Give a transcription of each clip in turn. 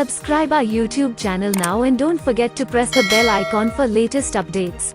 Subscribe our YouTube channel now and don't forget to press the bell icon for latest updates.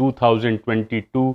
2022,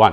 1।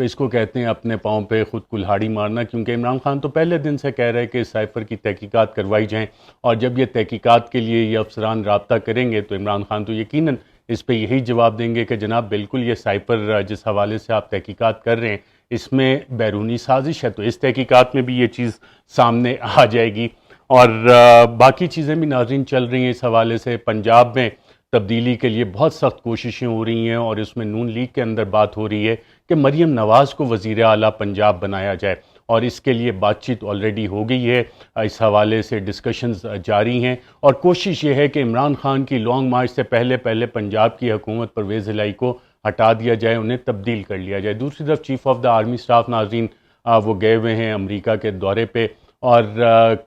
تو اس کو کہتے ہیں اپنے پاؤں پہ خود کلہاڑی مارنا، کیونکہ عمران خان تو پہلے دن سے کہہ رہے کہ سائفر کی تحقیقات کروائی جائیں، اور جب یہ تحقیقات کے لیے یہ افسران رابطہ کریں گے تو عمران خان تو یقیناً اس پہ یہی جواب دیں گے کہ جناب بالکل یہ سائفر جس حوالے سے آپ تحقیقات کر رہے ہیں اس میں بیرونی سازش ہے، تو اس تحقیقات میں بھی یہ چیز سامنے آ جائے گی۔ اور باقی چیزیں بھی ناظرین چل رہی ہیں اس حوالے سے۔ پنجاب میں تبدیلی کے لیے بہت سخت کوششیں ہو رہی ہیں، اور اس میں نون لیگ کے اندر بات ہو رہی ہے کہ مریم نواز کو وزیر اعلیٰ پنجاب بنایا جائے، اور اس کے لیے بات چیت آلریڈی ہو گئی ہے، اس حوالے سے ڈسکشنز جاری ہیں، اور کوشش یہ ہے کہ عمران خان کی لانگ مارچ سے پہلے پنجاب کی حکومت پرویز الہی کو ہٹا دیا جائے، انہیں تبدیل کر لیا جائے۔ دوسری طرف chief of the army staff ناظرین وہ گئے ہوئے ہیں امریکہ کے دورے پہ، اور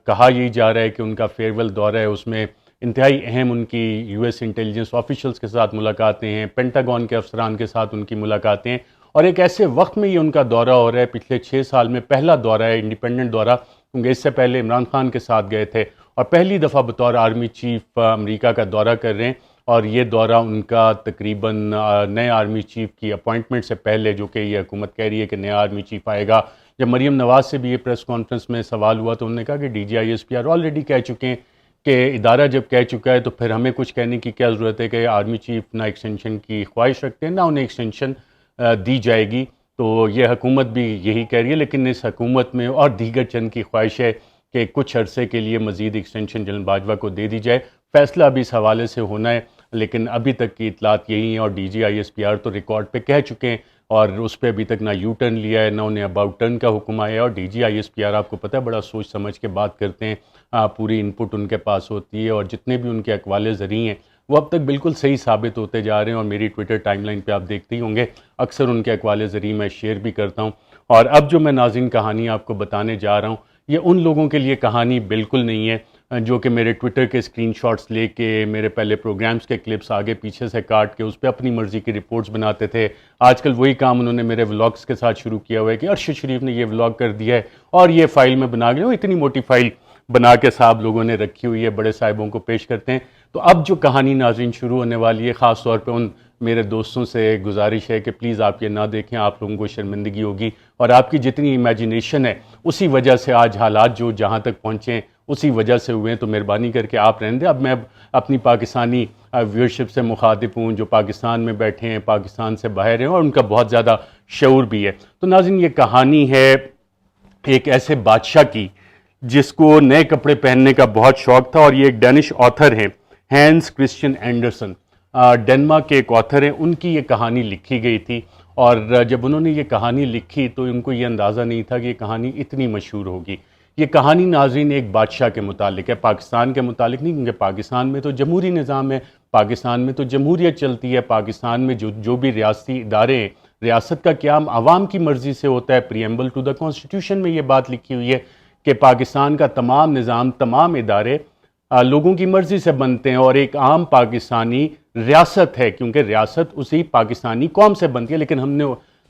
کہا یہی جا رہا ہے کہ ان کا فیئرویل دورہ ہے، اس میں انتہائی اہم ان کی یو ایس انٹیلیجنس آفیشلز کے ساتھ ملاقاتیں ہیں، پینٹاگون کے افسران کے ساتھ ان کی ملاقاتیں ہیں، اور ایک ایسے وقت میں یہ ان کا دورہ ہو رہا ہے، پچھلے 6 سال میں پہلا دورہ ہے، انڈیپینڈنٹ دورہ، کیونکہ اس سے پہلے عمران خان کے ساتھ گئے تھے، اور پہلی دفعہ بطور آرمی چیف امریکہ کا دورہ کر رہے ہیں، اور یہ دورہ ان کا تقریباً نئے آرمی چیف کی اپوائنٹمنٹ سے پہلے، جو کہ یہ حکومت کہہ رہی ہے کہ نیا آرمی چیف آئے گا۔ جب مریم نواز سے بھی یہ پریس کانفرنس میں سوال ہوا تو انہوں نے کہا کہ D G I S P R already کہہ چکے ہیں کہ ادارہ جب کہہ چکا ہے تو پھر ہمیں کچھ کہنے کی کیا ضرورت ہے کہ آرمی چیف نہ ایکسٹینشن کی خواہش رکھتے ہیں نہ انہیں ایکسٹینشن دی جائے گی، تو یہ حکومت بھی یہی کہہ رہی ہے، لیکن اس حکومت میں اور دیگر چند کی خواہش ہے کہ کچھ عرصے کے لیے مزید ایکسٹینشن جنرل باجوہ کو دے دی جائے۔ فیصلہ ابھی اس حوالے سے ہونا ہے، لیکن ابھی تک کی اطلاعات یہی ہیں، اور D G I S P R تو ریکارڈ پہ کہہ چکے ہیں، اور اس پہ ابھی تک نہ یو ٹرن لیا ہے، نہ انہیں اباؤٹ ٹرن کا حکم آیا ہے، اور D G I S P R آپ کو پتہ ہے بڑا سوچ سمجھ کے بات کرتے ہیں، پوری ان پٹ ان کے پاس ہوتی ہے، اور جتنے بھی ان کے اقوال زرعی ہیں وہ اب تک بالکل صحیح ثابت ہوتے جا رہے ہیں، اور میری ٹویٹر ٹائم لائن پہ آپ دیکھتے ہی ہوں گے اکثر ان کے اقوال زرعی میں شیئر بھی کرتا ہوں۔ اور اب جو میں ناظرین کہانی آپ کو بتانے جا رہا ہوں، یہ ان لوگوں کے لیے کہانی بالکل نہیں ہے جو کہ میرے ٹویٹر کے اسکرین شاٹس لے کے میرے پہلے پروگرامز کے کلپس آگے پیچھے سے کاٹ کے اس پہ اپنی مرضی کی رپورٹس بناتے تھے۔ آج کل وہی کام انہوں نے میرے ولاگز کے ساتھ شروع کیا ہوا ہے کہ ارشد شریف نے یہ ولاگ کر دیا ہے اور یہ فائل میں بنا گیا، اتنی موٹی فائل بنا کے صاحب لوگوں نے رکھی ہوئی ہے، بڑے صاحبوں کو پیش کرتے ہیں۔ تو اب جو کہانی ناظرین شروع ہونے والی ہے، خاص طور پہ ان میرے دوستوں سے گزارش ہے کہ پلیز آپ یہ نہ دیکھیں، آپ لوگوں کو شرمندگی ہوگی، اور آپ کی جتنی امیجنیشن ہے اسی وجہ سے آج حالات جو جہاں تک پہنچے ہیں اسی وجہ سے ہوئے ہیں، تو مہربانی کر کے آپ رہنے دیں۔ اب میں اپنی پاکستانی ویورشپ سے مخاطب ہوں جو پاکستان میں بیٹھے ہیں، پاکستان سے باہر ہیں، اور ان کا بہت زیادہ شعور بھی ہے۔ تو ناظرین یہ کہانی ہے ایک ایسے بادشاہ کی جس کو نئے کپڑے پہننے کا بہت شوق تھا، اور یہ ایک ڈینش آتھر ہیں ہینس کرسچن اینڈرسن، ڈنمارک کے ایک آتھر ہیں، ان کی یہ کہانی لکھی گئی تھی، اور جب انہوں نے یہ کہانی لکھی تو ان کو یہ اندازہ نہیں تھا کہ یہ کہانی اتنی مشہور ہوگی۔ یہ کہانی ناظرین ایک بادشاہ کے متعلق ہے، پاکستان کے متعلق نہیں، کیونکہ پاکستان میں تو جمہوری نظام ہے، پاکستان میں تو جمہوریت چلتی ہے، پاکستان میں جو بھی ریاستی ادارے ہیں، ریاست کا قیام عوام کی مرضی سے ہوتا ہے۔ پریمبل ٹو دا کانسٹیٹیوشن میں یہ بات لکھی ہوئی ہے کہ پاکستان کا تمام نظام، تمام ادارے لوگوں کی مرضی سے بنتے ہیں، اور ایک عام پاکستانی ریاست ہے، کیونکہ ریاست اسی پاکستانی قوم سے بنتی ہے۔ لیکن ہم نے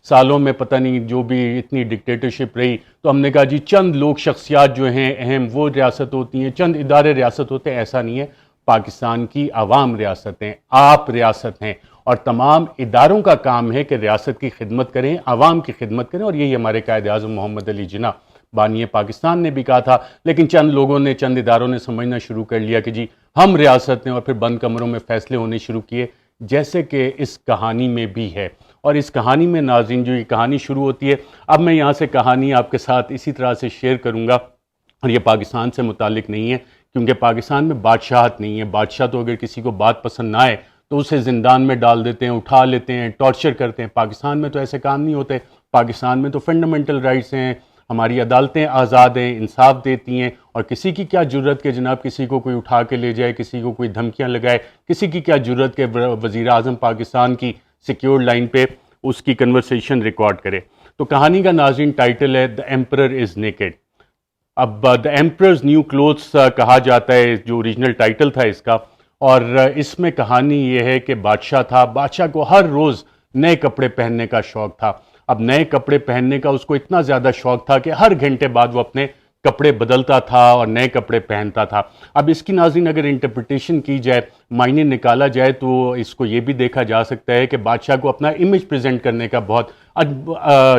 سالوں میں پتہ نہیں جو بھی اتنی ڈکٹیٹرشپ رہی تو ہم نے کہا جی چند لوگ شخصیات جو ہیں اہم وہ ریاست ہوتی ہیں، چند ادارے ریاست ہوتے ہیں۔ ایسا نہیں ہے، پاکستان کی عوام ریاست ہیں، آپ ریاست ہیں، اور تمام اداروں کا کام ہے کہ ریاست کی خدمت کریں، عوام کی خدمت کریں، اور یہی ہمارے قائد اعظم محمد علی جناح بانی پاکستان نے بھی کہا تھا۔ لیکن چند لوگوں نے، چند اداروں نے سمجھنا شروع کر لیا کہ جی ہم ریاست ہیں، اور پھر بند کمروں میں فیصلے ہونے شروع کیے، جیسے کہ اس کہانی میں بھی ہے۔ اور اس کہانی میں ناظرین جو یہ کہانی شروع ہوتی ہے، اب میں یہاں سے کہانی آپ کے ساتھ اسی طرح سے شیئر کروں گا، اور یہ پاکستان سے متعلق نہیں ہے، کیونکہ پاکستان میں بادشاہت نہیں ہے۔ بادشاہ تو اگر کسی کو بات پسند نہ آئے تو اسے زندان میں ڈال دیتے ہیں، اٹھا لیتے ہیں، ٹارچر کرتے ہیں۔ پاکستان میں تو ایسے کام نہیں ہوتے، پاکستان میں تو فنڈامنٹل رائٹس ہیں، ہماری عدالتیں آزاد ہیں، انصاف دیتی ہیں، اور کسی کی کیا جرت کہ جناب کسی کو کوئی اٹھا کے لے جائے، کسی کو کوئی دھمکیاں لگائے، کسی کی کیا جرت کہ وزیر اعظم پاکستان کی سیکیورڈ لائن پہ اس کی کنورسیشن ریکارڈ کرے۔ تو کہانی کا ناظرین ٹائٹل ہے دی ایمپرر از نیکڈ۔ اب دی ایمپررز نیو کلوتھس کہا جاتا ہے جو اوریجنل ٹائٹل تھا اس کا، اور اس میں کہانی یہ ہے کہ بادشاہ تھا، بادشاہ کو ہر روز نئے کپڑے پہننے کا شوق تھا۔ اب نئے کپڑے پہننے کا اس کو اتنا زیادہ شوق تھا کہ ہر گھنٹے بعد وہ اپنے کپڑے بدلتا تھا اور نئے کپڑے پہنتا تھا۔ اب اس کی ناظرین اگر انٹرپریٹیشن کی جائے، معنی نکالا جائے، تو اس کو یہ بھی دیکھا جا سکتا ہے کہ بادشاہ کو اپنا امیج پریزنٹ کرنے کا بہت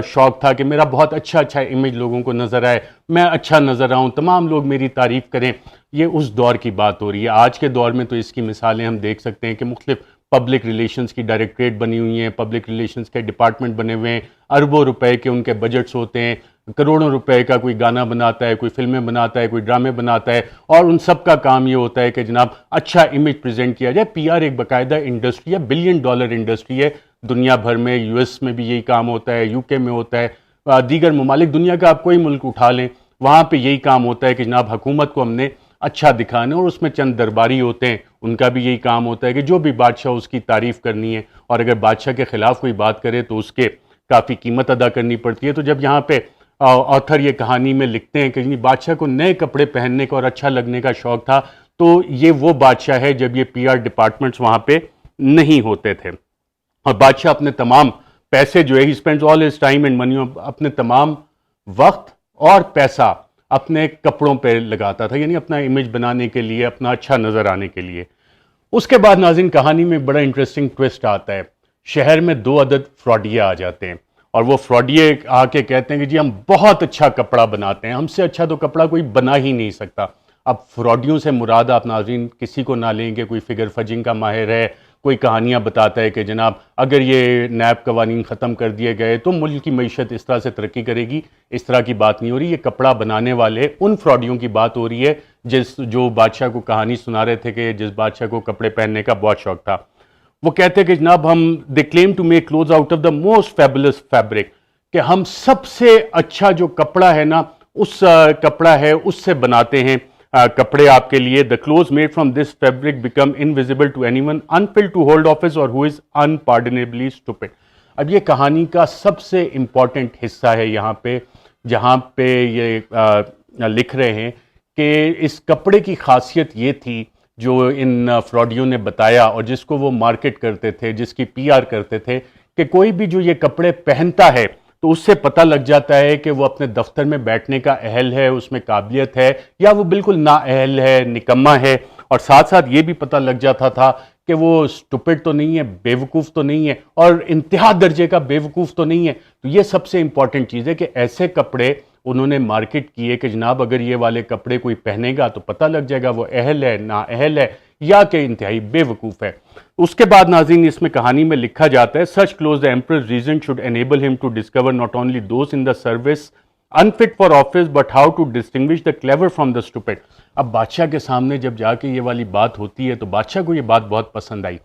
شوق تھا کہ میرا بہت اچھا امیج لوگوں کو نظر آئے، میں اچھا نظر آؤں، تمام لوگ میری تعریف کریں. یہ اس دور کی بات ہو رہی ہے. آج کے دور میں تو اس کی مثالیں ہم دیکھ سکتے ہیں کہ مختلف پبلک ریلیشنز کی ڈائریکٹریٹ بنی ہوئی ہیں، پبلک ریلیشنز کے ڈپارٹمنٹ بنے ہوئے ہیں، اربوں روپے کے ان کے بجٹس ہوتے ہیں، کروڑوں روپے کا کوئی گانا بناتا ہے، کوئی فلمیں بناتا ہے، کوئی ڈرامے بناتا ہے، اور ان سب کا کام یہ ہوتا ہے کہ جناب اچھا امیج پریزنٹ کیا جائے. پی آر ایک باقاعدہ انڈسٹری ہے، $1 بلین انڈسٹری ہے دنیا بھر میں. یو ایس میں بھی یہی کام ہوتا ہے، یو کے میں ہوتا ہے، دیگر ممالک دنیا کا آپ کوئی ملک اٹھا لیں وہاں پہ یہی کام ہوتا ہے کہ جناب حکومت کو ہم نے اچھا دکھانا. اور اس میں چند درباری ہوتے ہیں، ان کا بھی یہی کام ہوتا ہے کہ جو بھی بادشاہ اس کی تعریف کرنی ہے، اور اگر بادشاہ کے خلاف کوئی بات کرے تو اس کے کافی قیمت ادا کرنی پڑتی ہے. تو جب یہاں پہ آتھر یہ کہانی میں لکھتے ہیں کہ بادشاہ کو نئے کپڑے پہننے کا اور اچھا لگنے کا شوق تھا، تو یہ وہ بادشاہ ہے جب یہ پی آر ڈپارٹمنٹس وہاں پہ نہیں ہوتے تھے. اور بادشاہ اپنے تمام پیسے جو ہے ہی spends all his time and money, اپنے تمام وقت اور پیسہ اپنے کپڑوں پہ لگاتا تھا، یعنی اپنا امیج بنانے کے لیے، اپنا اچھا نظر آنے کے لیے. اس کے بعد ناظرین کہانی میں بڑا انٹرسٹنگ ٹوسٹ آتا ہے. شہر میں 2 عدد فراڈیے آ جاتے ہیں، اور وہ فراڈیے آ کے کہتے ہیں کہ جی ہم بہت اچھا کپڑا بناتے ہیں، ہم سے اچھا تو کپڑا کوئی بنا ہی نہیں سکتا. اب فراڈیوں سے مراد آپ ناظرین کسی کو نہ لیں کہ کوئی فگر فجنگ کا ماہر ہے، کوئی کہانیاں بتاتا ہے کہ جناب اگر یہ نیب قوانین ختم کر دیے گئے تو ملک کی معیشت اس طرح سے ترقی کرے گی. اس طرح کی بات نہیں ہو رہی. یہ کپڑا بنانے والے ان فراڈیوں کی بات ہو رہی ہے جو بادشاہ کو کہانی سنا رہے تھے کہ جس بادشاہ کو کپڑے پہننے کا بہت شوق تھا. وہ کہتے کہ جناب ہم they claim to make clothes out of the most fabulous fabric, کہ ہم سب سے اچھا جو کپڑا ہے نا اس کپڑا ہے اس سے بناتے ہیں کپڑے آپ کے لیے. دا close made from this fabric become invisible to any one انفل to hold office اور ہو از انپارڈنیبلی اسٹوپڈ. اب یہ کہانی کا سب سے امپورٹنٹ حصہ ہے یہاں پہ، جہاں پہ یہ لکھ رہے ہیں کہ اس کپڑے کی خاصیت یہ تھی جو ان فراڈیوں نے بتایا اور جس کو وہ مارکیٹ کرتے تھے، جس کی پی آر کرتے تھے، کہ کوئی بھی جو یہ کپڑے پہنتا ہے تو اس سے پتہ لگ جاتا ہے کہ وہ اپنے دفتر میں بیٹھنے کا اہل ہے، اس میں قابلیت ہے، یا وہ بالکل نااہل ہے، نکما ہے. اور ساتھ ساتھ یہ بھی پتہ لگ جاتا تھا کہ وہ اسٹوپڈ تو نہیں ہے، بیوقوف تو نہیں ہے، اور انتہا درجے کا بیوقوف تو نہیں ہے. تو یہ سب سے امپورٹنٹ چیز ہے کہ ایسے کپڑے انہوں نے مارکیٹ کیے کہ جناب اگر یہ والے کپڑے کوئی پہنے گا تو پتہ لگ جائے گا وہ اہل ہے، نااہل ہے، یا کہ انتہائی بے وقوف ہے. اس کے بعد ناظرین اس میں کہانی میں لکھا جاتا ہے such clothes the emperor's reason should enable him to discover not only those in the service unfit for office but how to distinguish the clever from the stupid. اب بادشاہ کے سامنے جب جا کے یہ والی بات ہوتی ہے تو بادشاہ کو یہ بات بہت پسند آئی.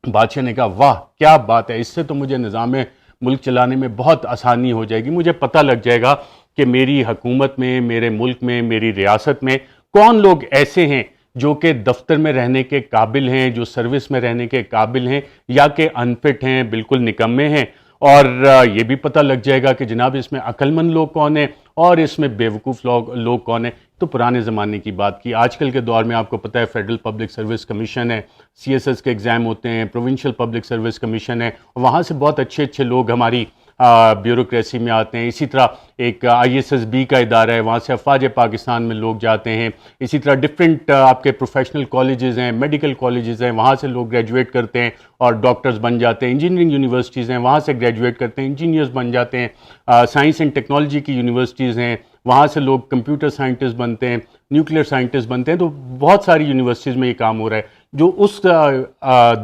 بادشاہ نے کہا واہ کیا بات ہے، اس سے تو مجھے نظام ملک چلانے میں بہت آسانی ہو جائے گی، مجھے پتہ لگ جائے گا کہ میری حکومت میں، میرے ملک میں، میری ریاست میں کون لوگ ایسے ہیں جو کہ دفتر میں رہنے کے قابل ہیں، جو سروس میں رہنے کے قابل ہیں، یا کہ انفٹ ہیں، بالکل نکمے ہیں. اور یہ بھی پتہ لگ جائے گا کہ جناب اس میں عقل مند لوگ کون ہیں اور اس میں بیوقوف لوگ کون ہیں. تو پرانے زمانے کی بات کی. آج کل کے دور میں آپ کو پتہ ہے فیڈرل پبلک سروس کمیشن ہے، سی ایس ایس کے ایگزام ہوتے ہیں، پروونشل پبلک سروس کمیشن ہے، وہاں سے بہت اچھے اچھے لوگ ہماری بیوروکریسی میں آتے ہیں. اسی طرح ایک آئی ایس ایس بی کا ادارہ ہے، وہاں سے افواج پاکستان میں لوگ جاتے ہیں. اسی طرح ڈفرینٹ آپ کے پروفیشنل کالجز ہیں، میڈیکل کالجز ہیں، وہاں سے لوگ گریجویٹ کرتے ہیں اور ڈاکٹرز بن جاتے ہیں. انجینئرنگ یونیورسٹیز ہیں، وہاں سے گریجویٹ کرتے ہیں، انجینئرز بن جاتے ہیں. سائنس اینڈ ٹیکنالوجی کی یونیورسٹیز ہیں، وہاں سے لوگ کمپیوٹر سائنٹسٹ بنتے ہیں، نیوکلیئر سائنٹسٹ بنتے ہیں. تو بہت ساری یونیورسٹیز میں یہ کام ہو رہا ہے. جو اس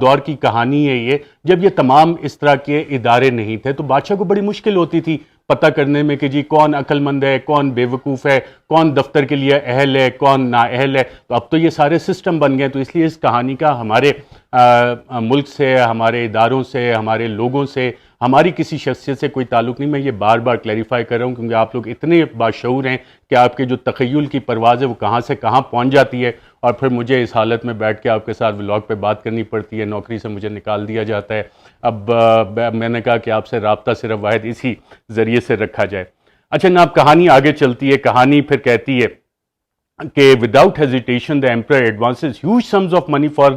دور کی کہانی ہے یہ، جب یہ تمام اس طرح کے ادارے نہیں تھے تو بادشاہ کو بڑی مشکل ہوتی تھی پتہ کرنے میں کہ جی کون عقل مند ہے، کون بے وقوف ہے، کون دفتر کے لیے اہل ہے، کون نااہل ہے. تو اب تو یہ سارے سسٹم بن گئے. تو اس لیے اس کہانی کا ہمارے ملک سے، ہمارے اداروں سے، ہمارے لوگوں سے، ہماری کسی شخصیت سے کوئی تعلق نہیں. میں یہ بار بار کلیریفائی کر رہا ہوں کیونکہ آپ لوگ اتنے باشعور ہیں کہ آپ کے جو تخیل کی پرواز ہے وہ کہاں سے کہاں پہنچ جاتی ہے، اور پھر مجھے اس حالت میں بیٹھ کے آپ کے ساتھ ولاگ پہ بات کرنی پڑتی ہے. نوکری سے مجھے نکال دیا جاتا ہے. اب میں نے کہا کہ آپ سے رابطہ صرف واحد اسی ذریعے سے رکھا جائے. اچھا جناب کہانی آگے چلتی ہے. کہانی پھر کہتی ہے کہ without hesitation the emperor advances huge sums of money for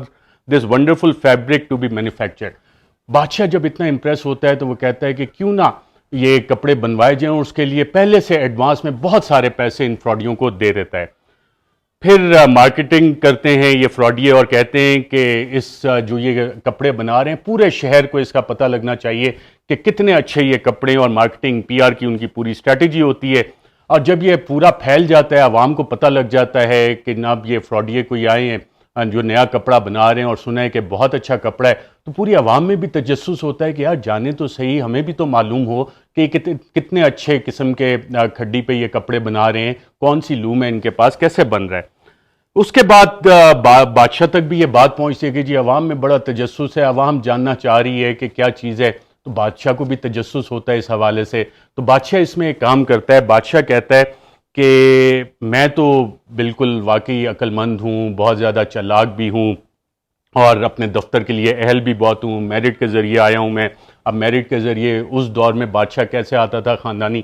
this wonderful fabric to be manufactured. بادشاہ جب اتنا امپریس ہوتا ہے تو وہ کہتا ہے کہ کیوں نہ یہ کپڑے بنوائے جائیں، اور اس کے لیے پہلے سے ایڈوانس میں بہت سارے پیسے ان فراڈیوں کو دے دیتا ہے. پھر مارکیٹنگ کرتے ہیں یہ فراڈیے اور کہتے ہیں کہ اس جو یہ کپڑے بنا رہے ہیں پورے شہر کو اس کا پتہ لگنا چاہیے کہ کتنے اچھے یہ کپڑے، اور مارکیٹنگ پی آر کی ان کی پوری اسٹریٹجی ہوتی ہے. اور جب یہ پورا پھیل جاتا ہے، عوام کو پتہ لگ جاتا ہے کہ جناب یہ فراڈیے کوئی آئے ہیں جو نیا کپڑا بنا رہے ہیں اور سنا ہے کہ بہت اچھا کپڑا ہے، تو پوری عوام میں بھی تجسس ہوتا ہے کہ یار جانے تو صحیح، ہمیں بھی تو معلوم ہو کہ یہ کتنے اچھے قسم کے کھڈی پہ یہ کپڑے بنا رہے ہیں، کون سی لوم ہے ان کے پاس، کیسے بن رہا ہے. اس کے بعد بادشاہ تک بھی یہ بات پہنچتی ہے کہ جی عوام میں بڑا تجسس ہے، عوام جاننا چاہ رہی ہے کہ کیا چیز ہے، تو بادشاہ کو بھی تجسس ہوتا ہے اس حوالے سے. تو بادشاہ اس میں ایک کام کرتا ہے، بادشاہ کہتا ہے کہ میں تو بالکل واقعی عقل مند ہوں، بہت زیادہ چالاک بھی ہوں، اور اپنے دفتر کے لیے اہل بھی بہت ہوں، میرٹ کے ذریعے آیا ہوں میں. اب میرٹ کے ذریعے اس دور میں بادشاہ کیسے آتا تھا، خاندانی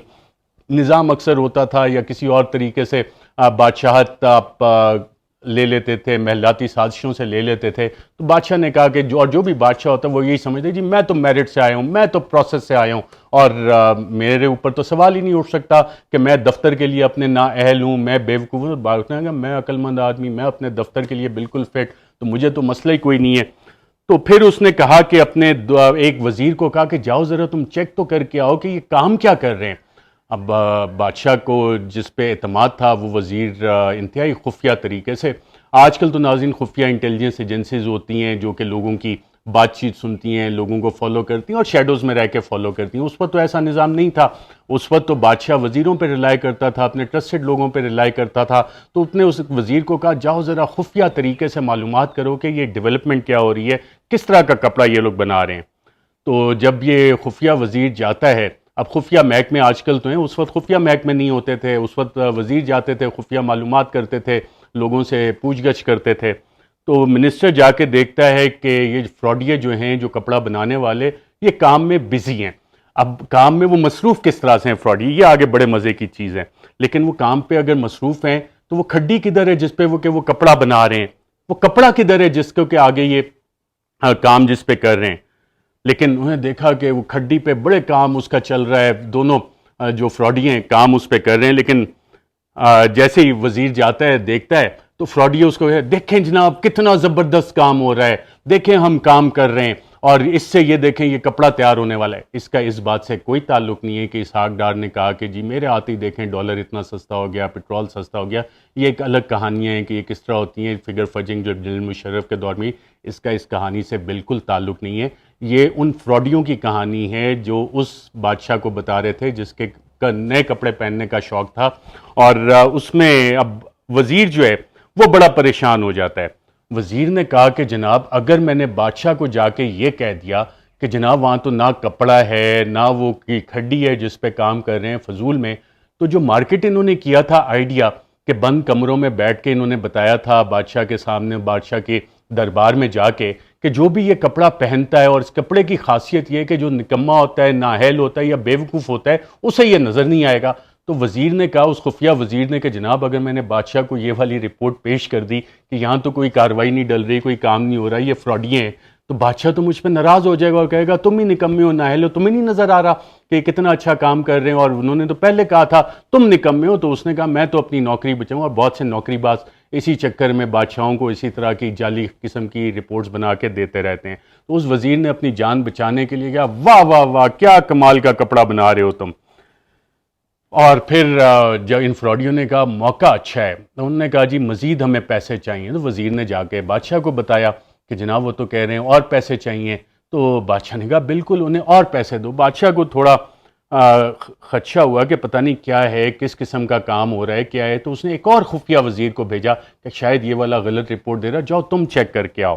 نظام اکثر ہوتا تھا یا کسی اور طریقے سے بادشاہت آپ لے لیتے تھے، محلاتی سازشوں سے لے لیتے تھے. تو بادشاہ نے کہا کہ جو بھی بادشاہ ہوتا ہے وہ یہی سمجھتے جی میں تو میرٹ سے آیا ہوں، میں تو پروسیس سے آیا ہوں، اور میرے اوپر تو سوال ہی نہیں اٹھ سکتا کہ میں دفتر کے لیے اپنے نا اہل ہوں، میں بیوقوف ہوں. بادشاہ نے کہا میں عقل مند آدمی، میں اپنے دفتر کے لیے بالکل فٹ، تو مجھے تو مسئلہ ہی کوئی نہیں ہے. تو پھر اس نے کہا کہ اپنے ایک وزیر کو کہا کہ جاؤ ذرا تم چیک تو کر کے آؤ کہ یہ کام کیا کر رہے ہیں. اب بادشاہ کو جس پہ اعتماد تھا وہ وزیر انتہائی خفیہ طریقے سے، آج کل تو ناظرین خفیہ انٹیلیجنس ایجنسیز ہوتی ہیں جو کہ لوگوں کی بات چیت سنتی ہیں، لوگوں کو فالو کرتی ہیں اور شیڈوز میں رہ کے فالو کرتی ہیں. اس وقت تو ایسا نظام نہیں تھا، اس وقت تو بادشاہ وزیروں پہ ریلائی کرتا تھا، اپنے ٹرسٹڈ لوگوں پہ ریلائی کرتا تھا. تو اس نے اس وزیر کو کہا جاؤ ذرا خفیہ طریقے سے معلومات کرو کہ یہ ڈیولپمنٹ کیا ہو رہی ہے، کس طرح کا کپڑا یہ لوگ بنا رہے ہیں. تو جب یہ خفیہ وزیر جاتا ہے، اب خفیہ محکمے آج کل تو ہیں، اس وقت خفیہ محکمے نہیں ہوتے تھے، اس وقت وزیر جاتے تھے، خفیہ معلومات کرتے تھے، لوگوں سے پوچھ گچھ کرتے تھے. تو منسٹر جا کے دیکھتا ہے کہ یہ فراڈیے جو ہیں، جو کپڑا بنانے والے، یہ کام میں بزی ہیں. اب کام میں وہ مصروف کس طرح سے ہیں فراڈیے، یہ آگے بڑے مزے کی چیز ہے. لیکن وہ کام پہ اگر مصروف ہیں تو وہ کھڈی کدھر ہے جس پہ وہ کپڑا بنا رہے ہیں، وہ کپڑا کدھر ہے جس کو کہ آگے یہ کام جس پہ کر رہے ہیں. لیکن انہوں نے دیکھا کہ وہ کھڈی پہ بڑے کام اس کا چل رہا ہے، دونوں جو فراڈیے ہیں کام اس پہ کر رہے ہیں. لیکن جیسے ہی وزیر جاتا ہے دیکھتا ہے تو فراڈیے اس کو دیکھیں جناب کتنا زبردست کام ہو رہا ہے، دیکھیں ہم کام کر رہے ہیں، اور اس سے یہ دیکھیں یہ کپڑا تیار ہونے والا ہے. اس کا اس بات سے کوئی تعلق نہیں ہے کہ اسحاق ڈار نے کہا کہ جی میرے آتے ہی دیکھیں ڈالر اتنا سستا ہو گیا، پیٹرول سستا ہو گیا. یہ ایک الگ کہانیاں ہیں کہ یہ کس طرح ہوتی ہیں، فگر فجنگ جو جنرل مشرف کے دور میں، اس کا اس کہانی سے بالکل تعلق نہیں ہے. یہ ان فراڈیوں کی کہانی ہے جو اس بادشاہ کو بتا رہے تھے جس کے نئے کپڑے پہننے کا شوق تھا. اور اس میں اب وزیر جو ہے وہ بڑا پریشان ہو جاتا ہے. وزیر نے کہا کہ جناب اگر میں نے بادشاہ کو جا کے یہ کہہ دیا کہ جناب وہاں تو نہ کپڑا ہے نہ وہ کی کھڈی ہے جس پہ کام کر رہے ہیں فضول میں، تو جو مارکیٹ انہوں نے کیا تھا آئیڈیا کہ بند کمروں میں بیٹھ کے انہوں نے بتایا تھا بادشاہ کے سامنے، بادشاہ کے دربار میں جا کے، کہ جو بھی یہ کپڑا پہنتا ہے، اور اس کپڑے کی خاصیت یہ ہے کہ جو نکما ہوتا ہے، نااہل ہوتا ہے یا بیوقوف ہوتا ہے اسے یہ نظر نہیں آئے گا. تو وزیر نے کہا، اس خفیہ وزیر نے، کہ جناب اگر میں نے بادشاہ کو یہ والی رپورٹ پیش کر دی کہ یہاں تو کوئی کارروائی نہیں ڈل رہی، کوئی کام نہیں ہو رہا، یہ فراڈیے ہیں، تو بادشاہ تو مجھ پہ ناراض ہو جائے گا اور کہے گا تم ہی نکمے ہو، نااہل ہو، تمہیں نہیں نظر آ رہا کہ یہ کتنا اچھا کام کر رہے ہیں، اور انہوں نے تو پہلے کہا تھا تم نکمے ہو. تو اس نے کہا میں تو اپنی نوکری بچاؤں. اور بہت سے نوکری باز اسی چکر میں بادشاہوں کو اسی طرح کی جعلی قسم کی رپورٹس بنا کے دیتے رہتے ہیں. تو اس وزیر نے اپنی جان بچانے کے لیے کہا واہ واہ واہ کیا کمال کا کپڑا بنا رہے ہو تم. اور پھر جب ان فراڈیوں نے کہا موقع اچھا ہے، انہوں نے کہا جی مزید ہمیں پیسے چاہیے. تو وزیر نے جا کے بادشاہ کو بتایا کہ جناب وہ تو کہہ رہے ہیں اور پیسے چاہیے. تو بادشاہ نے کہا بالکل انہیں اور پیسے دو. بادشاہ کو تھوڑا خدشہ ہوا کہ پتہ نہیں کیا ہے، کس قسم کا کام ہو رہا ہے، کیا ہے. تو اس نے ایک اور خفیہ وزیر کو بھیجا کہ شاید یہ والا غلط رپورٹ دے رہا، جاؤ تم چیک کر کے آؤ.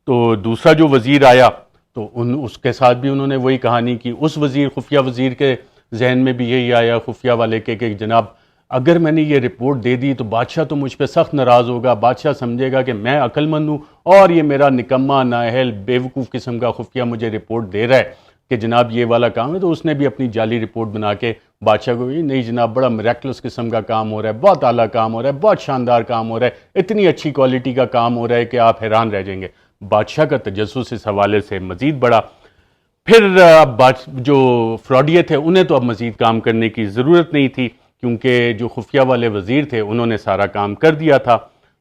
تو دوسرا جو وزیر آیا تو اس کے ساتھ بھی انہوں نے وہی کہانی کی. اس خفیہ وزیر کے ذہن میں بھی یہی آیا خفیہ والے کے کہ جناب اگر میں نے یہ رپورٹ دے دی تو بادشاہ تو مجھ پہ سخت ناراض ہوگا، بادشاہ سمجھے گا کہ میں عقل مند ہوں اور یہ میرا نکما نااہل بیوقوف قسم کا خفیہ مجھے رپورٹ دے رہا ہے کہ جناب یہ والا کام ہے. تو اس نے بھی اپنی جعلی رپورٹ بنا کے بادشاہ کو بھی، نہیں جناب بڑا میریکلس قسم کا کام ہو رہا ہے، بہت اعلیٰ کام ہو رہا ہے، بہت شاندار کام ہو رہا ہے، اتنی اچھی کوالٹی کا کام ہو رہا ہے کہ آپ حیران رہ جائیں گے. بادشاہ کا تجسس اس حوالے سے مزید بڑا. پھر اب جو فراڈیے تھے انہیں تو اب مزید کام کرنے کی ضرورت نہیں تھی، کیونکہ جو خفیہ والے وزیر تھے انہوں نے سارا کام کر دیا تھا،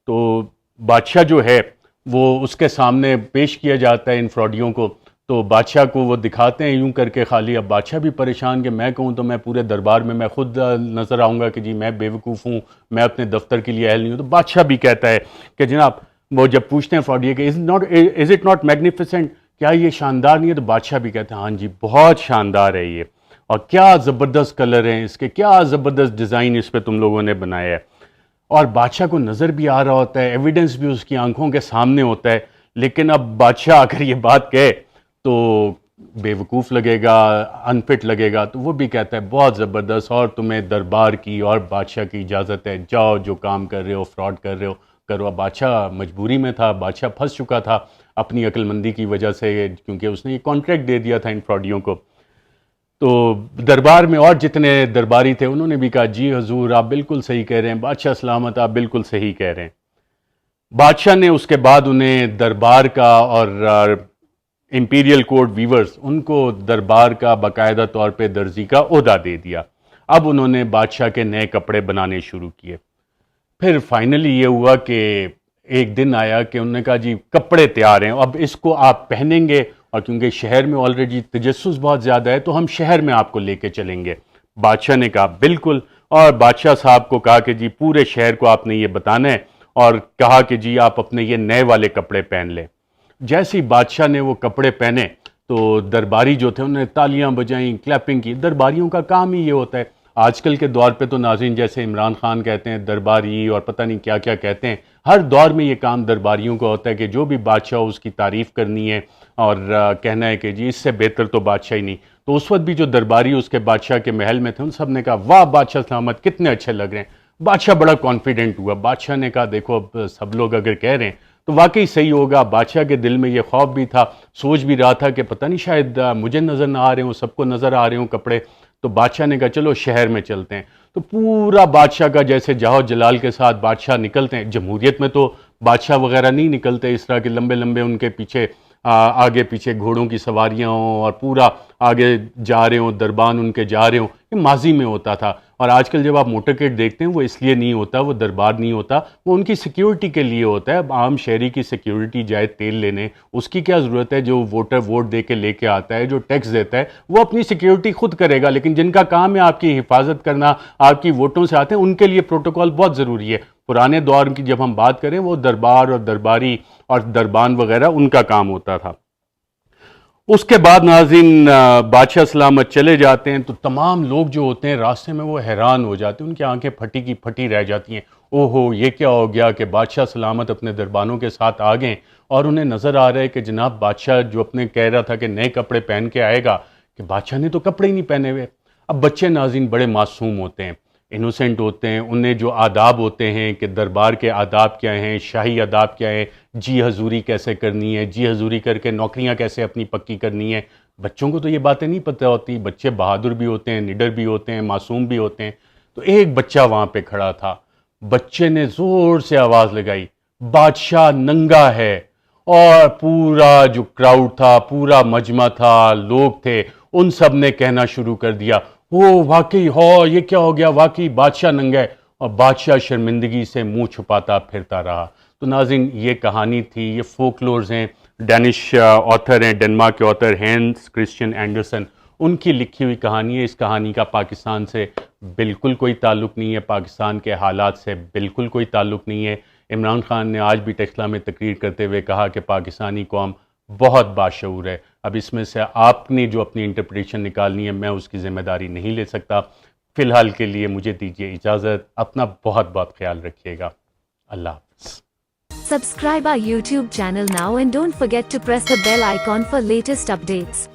تو بادشاہ جو ہے وہ اس کے سامنے پیش کیا جاتا ہے ان فراڈیوں کو، تو بادشاہ کو وہ دکھاتے ہیں یوں کر کے خالی. اب بادشاہ بھی پریشان کہ میں کہوں تو میں پورے دربار میں خود نظر آؤں گا کہ جی میں بے وقوف ہوں، میں اپنے دفتر کے لیے اہل نہیں ہوں. تو بادشاہ بھی کہتا ہے کہ جناب، وہ جب پوچھتے ہیں فراڈیے کہ از اٹ ناٹ میگنیفیسنٹ، کیا یہ شاندار نہیں ہے؟ تو بادشاہ بھی کہتے ہیں ہاں جی بہت شاندار ہے یہ، اور کیا زبردست کلر ہیں اس کے، کیا زبردست ڈیزائن اس پہ تم لوگوں نے بنایا ہے. اور بادشاہ کو نظر بھی آ رہا ہوتا ہے، ایویڈنس بھی اس کی آنکھوں کے سامنے ہوتا ہے، لیکن اب بادشاہ اگر یہ بات کہے تو بے وقوف لگے گا، ان فٹ لگے گا. تو وہ بھی کہتا ہے بہت زبردست، اور تمہیں دربار کی اور بادشاہ کی اجازت ہے، جاؤ جو کام کر رہے ہو، فراڈ کر رہے ہو کرو. اب بادشاہ مجبوری میں تھا، بادشاہ پھنس چکا تھا اپنی عقل مندی کی وجہ سے، کیونکہ اس نے یہ کانٹریکٹ دے دیا تھا ان فراڈیوں کو. تو دربار میں اور جتنے درباری تھے انہوں نے بھی کہا جی حضور آپ بالکل صحیح کہہ رہے ہیں، بادشاہ سلامت آپ بالکل صحیح کہہ رہے ہیں. بادشاہ نے اس کے بعد انہیں دربار کا اور امپیریل کوڈ ویورز، ان کو دربار کا باقاعدہ طور پہ درزی کا عہدہ دے دیا. اب انہوں نے بادشاہ کے نئے کپڑے بنانے شروع کیے. پھر فائنلی یہ ہوا کہ ایک دن آیا کہ انہوں نے کہا جی کپڑے تیار ہیں، اب اس کو آپ پہنیں گے، اور کیونکہ شہر میں آلریڈی تجسس بہت زیادہ ہے تو ہم شہر میں آپ کو لے کے چلیں گے. بادشاہ نے کہا بالکل، اور بادشاہ صاحب کو کہا کہ جی پورے شہر کو آپ نے یہ بتانا ہے، اور کہا کہ جی آپ اپنے یہ نئے والے کپڑے پہن لیں. جیسے ہی بادشاہ نے وہ کپڑے پہنے تو درباری جو تھے انہوں نے تالیاں بجائیں، کلیپنگ کی. درباریوں کا کام ہی یہ ہوتا ہے. آج کل کے دور پہ تو ناظرین جیسے عمران خان کہتے ہیں درباری اور پتہ نہیں کیا کیا کہتے ہیں، ہر دور میں یہ کام درباریوں کا ہوتا ہے کہ جو بھی بادشاہ ہو اس کی تعریف کرنی ہے اور کہنا ہے کہ جی اس سے بہتر تو بادشاہ ہی نہیں. تو اس وقت بھی جو درباری اس کے بادشاہ کے محل میں تھے ان سب نے کہا واہ بادشاہ سلامت کتنے اچھے لگ رہے ہیں. بادشاہ بڑا کانفیڈنٹ ہوا. بادشاہ نے کہا دیکھو اب سب لوگ اگر کہہ رہے ہیں تو واقعی صحیح ہوگا. بادشاہ کے دل میں یہ خوف بھی تھا، سوچ بھی رہا تھا کہ پتہ نہیں شاید مجھے نظر نہ آ رہے ہوں، سب کو نظر آ رہے ہوں کپڑے. تو بادشاہ نے کہا چلو شہر میں چلتے ہیں. تو پورا بادشاہ کا جیسے جاہو جلال کے ساتھ بادشاہ نکلتے ہیں. جمہوریت میں تو بادشاہ وغیرہ نہیں نکلتے اس طرح کے لمبے لمبے ان کے پیچھے آگے پیچھے گھوڑوں کی سواریاں ہوں اور پورا آگے جا رہے ہوں، دربان ان کے جا رہے ہوں. یہ ماضی میں ہوتا تھا. اور آج کل جب آپ موٹرکیٹ دیکھتے ہیں وہ اس لیے نہیں ہوتا، وہ دربار نہیں ہوتا، وہ ان کی سیکیورٹی کے لیے ہوتا ہے. اب عام شہری کی سیکیورٹی جائے تیل لینے، اس کی کیا ضرورت ہے؟ جو ووٹر ووٹ دے کے لے کے آتا ہے، جو ٹیکس دیتا ہے، وہ اپنی سیکیورٹی خود کرے گا. لیکن جن کا کام ہے آپ کی حفاظت کرنا، آپ کی ووٹوں سے آتے ہیں، ان کے لیے پروٹوکول بہت ضروری ہے. پرانے دور کی جب ہم بات کریں وہ دربار اور درباری اور دربان وغیرہ ان کا کام ہوتا تھا. اس کے بعد ناظرین بادشاہ سلامت چلے جاتے ہیں تو تمام لوگ جو ہوتے ہیں راستے میں وہ حیران ہو جاتے ہیں، ان کی آنکھیں پھٹی کی پھٹی رہ جاتی ہیں. اوہو یہ کیا ہو گیا کہ بادشاہ سلامت اپنے دربانوں کے ساتھ آ گئے، اور انہیں نظر آ رہا ہے کہ جناب بادشاہ جو اپنے کہہ رہا تھا کہ نئے کپڑے پہن کے آئے گا، کہ بادشاہ نے تو کپڑے ہی نہیں پہنے ہوئے. اب بچے ناظرین بڑے معصوم ہوتے ہیں، انوسینٹ ہوتے ہیں، انہیں جو آداب ہوتے ہیں کہ دربار کے آداب کیا ہیں، شاہی آداب کیا ہیں، جی حضوری کیسے کرنی ہے، جی حضوری کر کے نوکریاں کیسے اپنی پکی کرنی ہے، بچوں کو تو یہ باتیں نہیں پتہ ہوتی. بچے بہادر بھی ہوتے ہیں، نڈر بھی ہوتے ہیں، معصوم بھی ہوتے ہیں. تو ایک بچہ وہاں پہ کھڑا تھا، بچے نے زور سے آواز لگائی بادشاہ ننگا ہے. اور پورا جو کراؤڈ تھا، پورا مجمع تھا، لوگ تھے، ان سب نے کہنا شروع کر دیا وہ واقعی ہو، یہ کیا ہو گیا، واقعی بادشاہ ننگا ہے. اور بادشاہ شرمندگی سے منہ چھپاتا پھرتا رہا. تو ناظرین یہ کہانی تھی، یہ فولکلورز ہیں. ڈینش آتھر ہیں، ڈنمارک کے آتھر ہینس کرسچن اینڈرسن، ان کی لکھی ہوئی کہانی ہے. اس کہانی کا پاکستان سے بالکل کوئی تعلق نہیں ہے، پاکستان کے حالات سے بالکل کوئی تعلق نہیں ہے. عمران خان نے آج بھی ٹیکسلا میں تقریر کرتے ہوئے کہا کہ پاکستانی قوم بہت باشعور ہے. اب اس میں سے آپ نے جو اپنی انٹرپریشن نکالنی ہے میں اس کی ذمہ داری نہیں لے سکتا. فی الحال کے لیے مجھے دیجیے اجازت. اپنا بہت بہت خیال رکھیے گا. اللہ حافظ. Subscribe our YouTube channel now and don't forget to press the bell icon for latest updates.